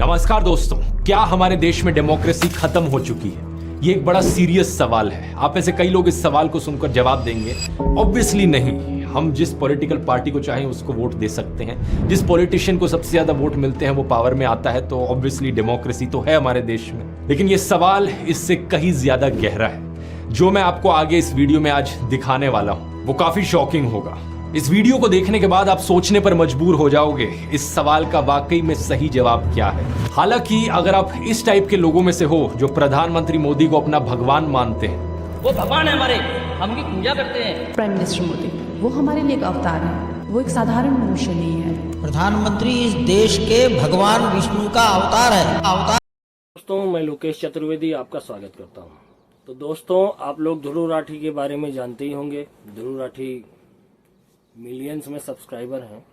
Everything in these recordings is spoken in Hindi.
नमस्कार दोस्तों, क्या हमारे देश में डेमोक्रेसी खत्म हो चुकी है? ये एक बड़ा सीरियस सवाल है। आप में से कई लोग इस सवाल को सुनकर जवाब देंगे, ऑब्वियसली नहीं। हम जिस पॉलिटिकल पार्टी को चाहें उसको वोट दे सकते हैं। जिस पॉलिटिशियन को सबसे ज्यादा वोट मिलते हैं वो पावर में आता है, तो ऑब्वियसली डेमोक्रेसी तो है हमारे देश में। लेकिन ये सवाल इससे कहीं ज्यादा गहरा है। जो मैं आपको आगे इस वीडियो में आज दिखाने वाला हूं वो काफी शॉकिंग होगा। इस वीडियो को देखने के बाद आप सोचने पर मजबूर हो जाओगे, इस सवाल का वाकई में सही जवाब क्या है। हालांकि अगर आप इस टाइप के लोगों में से हो जो प्रधानमंत्री मोदी को अपना भगवान मानते हैं, वो भगवान है हमारे, हम उनकी पूजा करते हैं। प्राइम मिनिस्टर मोदी वो हमारे लिए एक अवतार है, वो एक साधारण मनुष्य नहीं है। प्रधानमंत्री इस देश के भगवान विष्णु का अवतार है। दोस्तों, मैं लोकेश चतुर्वेदी आपका स्वागत करता हूं। तो दोस्तों, आप लोग ध्रुव राठी के बारे में जानते ही होंगे। ध्रुव राठी मिलियंस में सब्सक्राइबर हैं।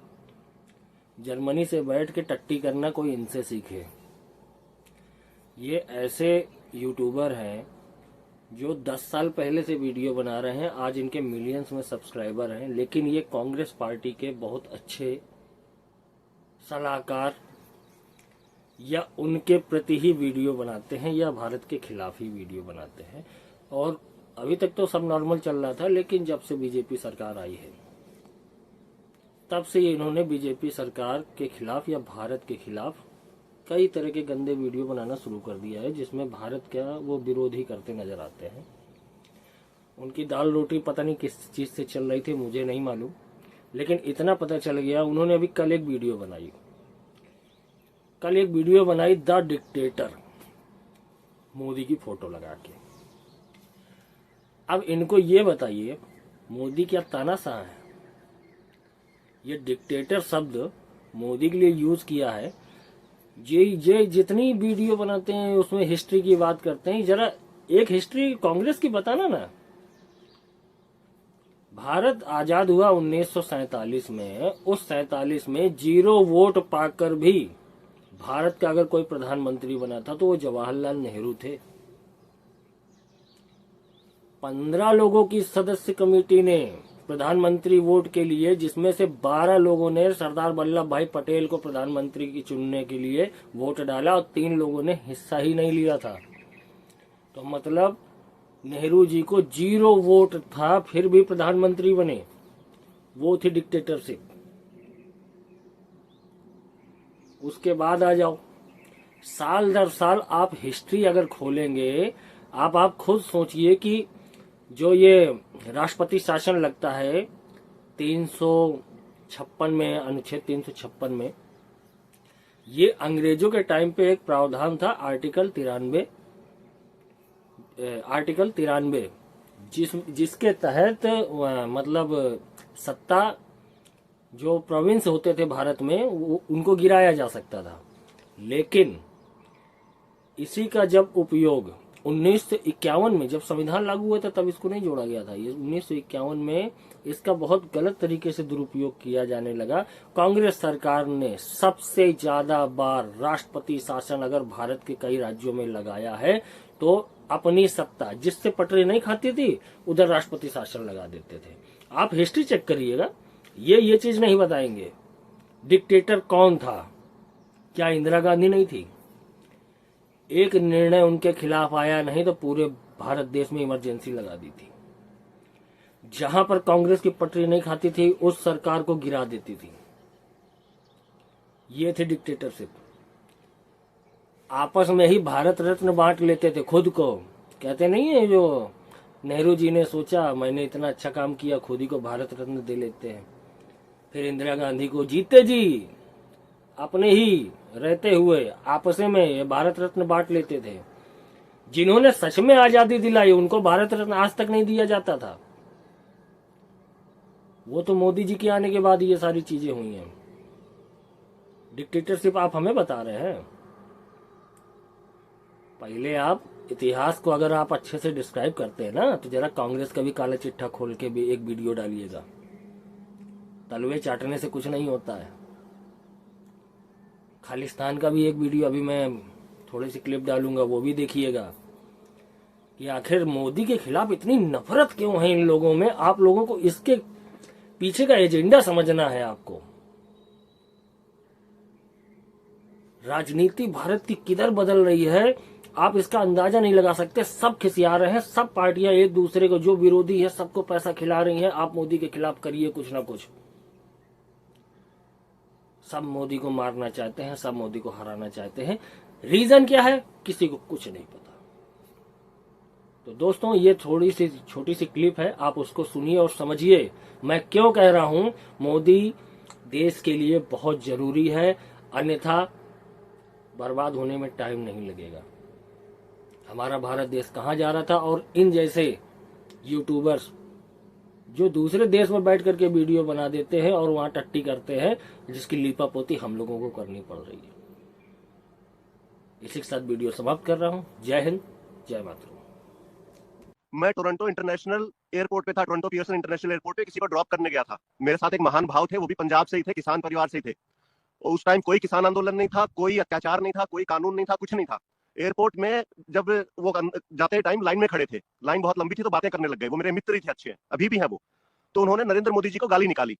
जर्मनी से बैठ के टट्टी करना कोई इनसे सीखे। ये ऐसे यूट्यूबर हैं जो 10 साल पहले से वीडियो बना रहे हैं, आज इनके मिलियंस में सब्सक्राइबर हैं। लेकिन ये कांग्रेस पार्टी के बहुत अच्छे सलाहकार या उनके प्रति ही वीडियो बनाते हैं या भारत के खिलाफ ही वीडियो बनाते हैं। और अभी तक तो सब नॉर्मल चल रहा था, लेकिन जब से बीजेपी सरकार आई है तब से इन्होंने बीजेपी सरकार के खिलाफ या भारत के खिलाफ कई तरह के गंदे वीडियो बनाना शुरू कर दिया है, जिसमें भारत का वो विरोध ही करते नजर आते हैं। उनकी दाल रोटी पता नहीं किस चीज से चल रही थी, मुझे नहीं मालूम, लेकिन इतना पता चल गया। उन्होंने अभी कल एक वीडियो बनाई द डिक्टेटर, मोदी की फोटो लगा के। अब इनको ये बताइए, मोदी क्या तानाशाह है? ये डिक्टेटर शब्द मोदी के लिए यूज किया है। ये जितनी वीडियो बनाते हैं उसमें हिस्ट्री की बात करते हैं। जरा एक हिस्ट्री कांग्रेस की बताना ना। भारत आजाद हुआ 1947 में। उस 47 में 0 वोट पाकर भी भारत का अगर कोई प्रधानमंत्री बना था तो वो जवाहरलाल नेहरू थे। 15 लोगों की सदस्य कमेटी ने प्रधानमंत्री वोट के लिए, जिसमें से 12 लोगों ने सरदार वल्लभ भाई पटेल को प्रधानमंत्री की चुनने के लिए वोट डाला और 3 लोगों ने हिस्सा ही नहीं लिया था। तो मतलब नेहरू जी को 0 वोट था, फिर भी प्रधानमंत्री बने। वो थी डिक्टेटरशिप। उसके बाद आ जाओ, साल दर साल आप हिस्ट्री अगर खोलेंगे, आप खुद सोचिए कि जो ये राष्ट्रपति शासन लगता है 356 में, अनुच्छेद 356 में, ये अंग्रेजों के टाइम पे एक प्रावधान था आर्टिकल 93 जिसके तहत मतलब सत्ता जो प्रोविंस होते थे भारत में उनको गिराया जा सकता था। लेकिन इसी का जब उपयोग 1951 में, जब संविधान लागू हुआ था, तब इसको नहीं जोड़ा गया था। ये 1951 में इसका बहुत गलत तरीके से दुरुपयोग किया जाने लगा। कांग्रेस सरकार ने सबसे ज्यादा बार राष्ट्रपति शासन अगर भारत के कई राज्यों में लगाया है तो अपनी सत्ता जिससे पटरी नहीं खाती थी उधर राष्ट्रपति शासन लगा देते थे। आप हिस्ट्री चेक करिएगा, ये चीज नहीं बताएंगे। डिक्टेटर कौन था? क्या इंदिरा गांधी नहीं थी? एक निर्णय उनके खिलाफ आया नहीं तो पूरे भारत देश में इमरजेंसी लगा दी थी। जहां पर कांग्रेस की पटरी नहीं खाती थी उस सरकार को गिरा देती थी। ये थी डिक्टेटरशिप। आपस में ही भारत रत्न बांट लेते थे खुद को। कहते नहीं है जो नेहरू जी ने सोचा मैंने इतना अच्छा काम किया, खुद ही को भारत रत्न दे लेते हैं। फिर इंदिरा गांधी को जीते जी अपने ही रहते हुए आपस में भारत रत्न बांट लेते थे। जिन्होंने सच में आजादी दिलाई उनको भारत रत्न आज तक नहीं दिया जाता था। वो तो मोदी जी के आने के बाद ये सारी चीजें हुई हैं। डिक्टेटरशिप आप हमें बता रहे हैं। पहले आप इतिहास को अगर आप अच्छे से डिस्क्राइब करते हैं ना, तो जरा कांग्रेस का भी काला चिट्ठा खोल के भी एक वीडियो डालिएगा। तलवे चाटने से कुछ नहीं होता है। खालिस्तान का भी एक वीडियो अभी मैं थोड़ी सी क्लिप डालूंगा, वो भी देखिएगा कि आखिर मोदी के खिलाफ इतनी नफरत क्यों है इन लोगों में। आप लोगों को इसके पीछे का एजेंडा समझना है। आपको राजनीति भारत की किधर बदल रही है आप इसका अंदाजा नहीं लगा सकते। सब खिसिया रहे हैं, सब पार्टियां एक दूसरे को, जो विरोधी है सबको पैसा खिला रही हैं। आप मोदी के खिलाफ करिए कुछ ना कुछ। सब मोदी को मारना चाहते हैं, सब मोदी को हराना चाहते हैं। रीजन क्या है किसी को कुछ नहीं पता। तो दोस्तों ये थोड़ी सी छोटी सी क्लिप है, आप उसको सुनिए और समझिए मैं क्यों कह रहा हूं मोदी देश के लिए बहुत जरूरी है, अन्यथा बर्बाद होने में टाइम नहीं लगेगा। हमारा भारत देश कहां जा रहा था, और इन जैसे यूट्यूबर्स जो दूसरे देश में बैठ करके वीडियो बना देते हैं और वहां टट्टी करते हैं, जिसकी लीपापोती हम लोगों को करनी पड़ रही है। इसी के साथ वीडियो समाप्त कर रहा हूं। जय हिंद, जय मातृ। मैं टोरंटो इंटरनेशनल एयरपोर्ट पे था, टोरंटो पियर्सन इंटरनेशनल एयरपोर्ट पे किसी को ड्रॉप करने गया था। मेरे साथ एक महान भाव थे, वो भी पंजाब से ही थे, किसान परिवार से ही थे। उस टाइम कोई किसान आंदोलन नहीं था, कोई अत्याचार नहीं था, कोई कानून नहीं था, कुछ नहीं था। एयरपोर्ट में जब वो जाते टाइम लाइन में खड़े थे, लाइन बहुत लंबी थी तो बातें करने लग गए। वो मेरे मित्र ही थे, अच्छे हैं, अभी भी हैं वो। तो उन्होंने नरेंद्र मोदी जी को गाली निकाली,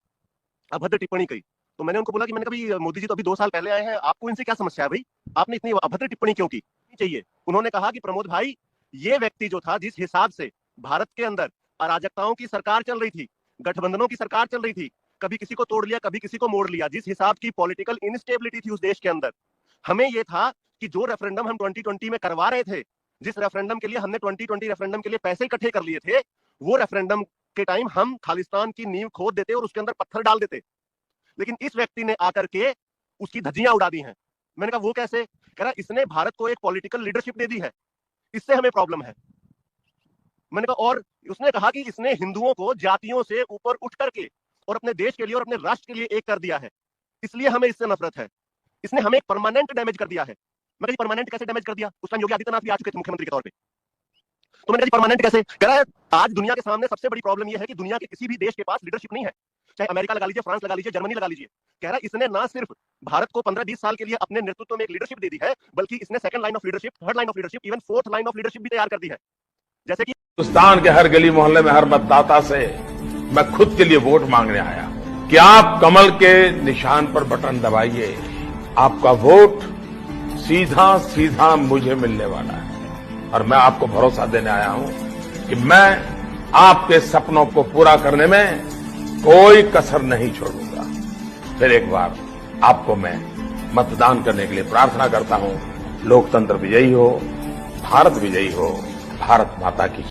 अभद्र टिप्पणी कही। तो मैंने उनको बोला कि मैंने कभी मोदी जी तो अभी 2 साल पहले आए हैं, आपको इनसे क्या समस्या है भाई, आपने इतनी अभद्र टिप्पणी क्यों की चाहिए। उन्होंने कहा कि प्रमोद भाई, ये व्यक्ति जो था, जिस हिसाब से भारत के अंदर अराजकताओं की सरकार चल रही थी, गठबंधनों की सरकार चल रही थी, कभी किसी को तोड़ लिया, कभी किसी को मोड़ लिया, जिस हिसाब की पॉलिटिकल इनस्टेबिलिटी थी उस देश के अंदर, हमें यह था कि जो रेफरेंडम हम 2020 में करवा रहे थे, जिस रेफरेंडम के लिए हमने 2020 रेफरेंडम के लिए पैसे इकट्ठे कर लिए थे, वो रेफरेंडम के टाइम हम खालिस्तान की नींव खोद देते और उसके अंदर पत्थर डाल देते। लेकिन इस व्यक्ति ने आकर के उसकी धज्जियां उड़ा दी हैं। मैंने कहा वो कैसे? कह रहा इसने भारत को एक पॉलिटिकल लीडरशिप दे दी है, इससे हमें प्रॉब्लम है। मैंने कहा, और उसने कहा कि इसने हिंदुओं को जातियों से ऊपर उठ करके और अपने देश के लिए और अपने राष्ट्र के लिए एक कर दिया है, इसलिए हमें इससे नफरत है। इसने हमें एक परमानेंट डैमेज कर दिया है। मैं कहा परमानेंट कैसे डैमेज कर दिया? उस टाइम योगी आदित्यनाथ भी आ चुके थे मुख्यमंत्री के तौर पे। तो मैंने कहा परमानेंट कैसे? कह रहा है आज दुनिया के सामने सबसे बड़ी प्रॉब्लम यह है कि दुनिया के किसी भी देश के पास लीडरशिप नहीं है, चाहे अमेरिका लगा लीजिए, फ्रांस लगा लीजिए, जर्मनी लगा लीजिए। कह रहा है इसने ना सिर्फ भारत को 15-20 साल के लिए अपने नेतृत्व में एक लीडरशिप दे दी है, बल्कि इसने second line of leadership, third line of leadership, even fourth line of leadership भी तैयार कर दी है। जैसे कि हिंदुस्तान के हर गली मोहल्ले में हर मतदाता से मैं खुद के लिए वोट मांगने आया कि आप कमल के निशान पर बटन दबाइए, आपका वोट सीधा सीधा मुझे मिलने वाला है। और मैं आपको भरोसा देने आया हूं कि मैं आपके सपनों को पूरा करने में कोई कसर नहीं छोड़ूंगा। फिर एक बार आपको मैं मतदान करने के लिए प्रार्थना करता हूं। लोकतंत्र विजयी हो, भारत विजयी हो, भारत माता की।